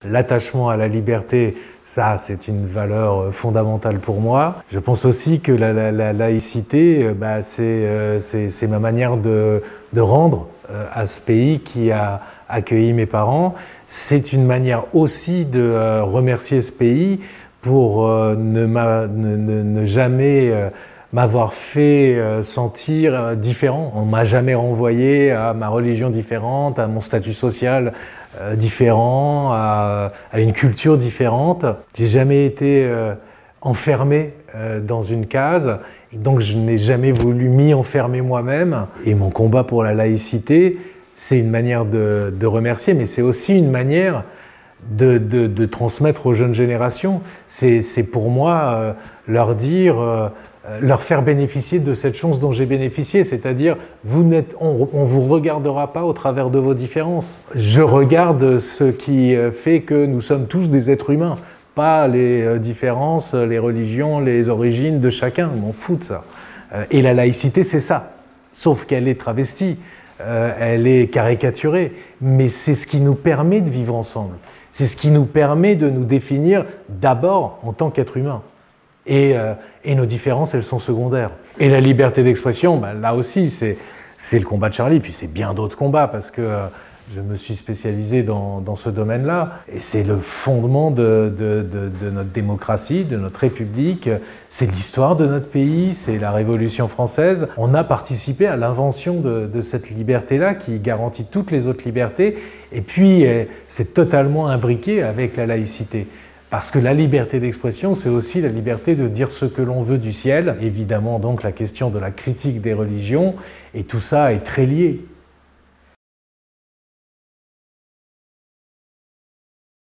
L'attachement à la liberté, ça, c'est une valeur fondamentale pour moi. Je pense aussi que la laïcité, c'est ma manière de rendre à ce pays qui a accueilli mes parents. C'est une manière aussi de remercier ce pays pour ne jamais m'avoir fait sentir différent. On ne m'a jamais renvoyé à ma religion différente, à mon statut social différent, à une culture différente. J'ai jamais été enfermé dans une case, et donc je n'ai jamais voulu m'y enfermer moi-même. Et mon combat pour la laïcité, c'est une manière de remercier, mais c'est aussi une manière de transmettre aux jeunes générations. C'est pour moi leur dire, leur faire bénéficier de cette chance dont j'ai bénéficié, c'est-à-dire on ne vous regardera pas au travers de vos différences. Je regarde ce qui fait que nous sommes tous des êtres humains, pas les différences, les religions, les origines de chacun, je m'en fous de ça. Et la laïcité, c'est ça, sauf qu'elle est travestie, elle est caricaturée, mais c'est ce qui nous permet de vivre ensemble. C'est ce qui nous permet de nous définir d'abord en tant qu'être humain. Et nos différences, elles sont secondaires. Et la liberté d'expression, là aussi, c'est le combat de Charlie, puis c'est bien d'autres combats, parce que je me suis spécialisé dans ce domaine-là, et c'est le fondement de notre démocratie, de notre République, c'est l'histoire de notre pays, c'est la Révolution française. On a participé à l'invention de cette liberté-là, qui garantit toutes les autres libertés, et puis c'est totalement imbriqué avec la laïcité. Parce que la liberté d'expression, c'est aussi la liberté de dire ce que l'on veut du ciel. Évidemment, donc, la question de la critique des religions, et tout ça est très lié.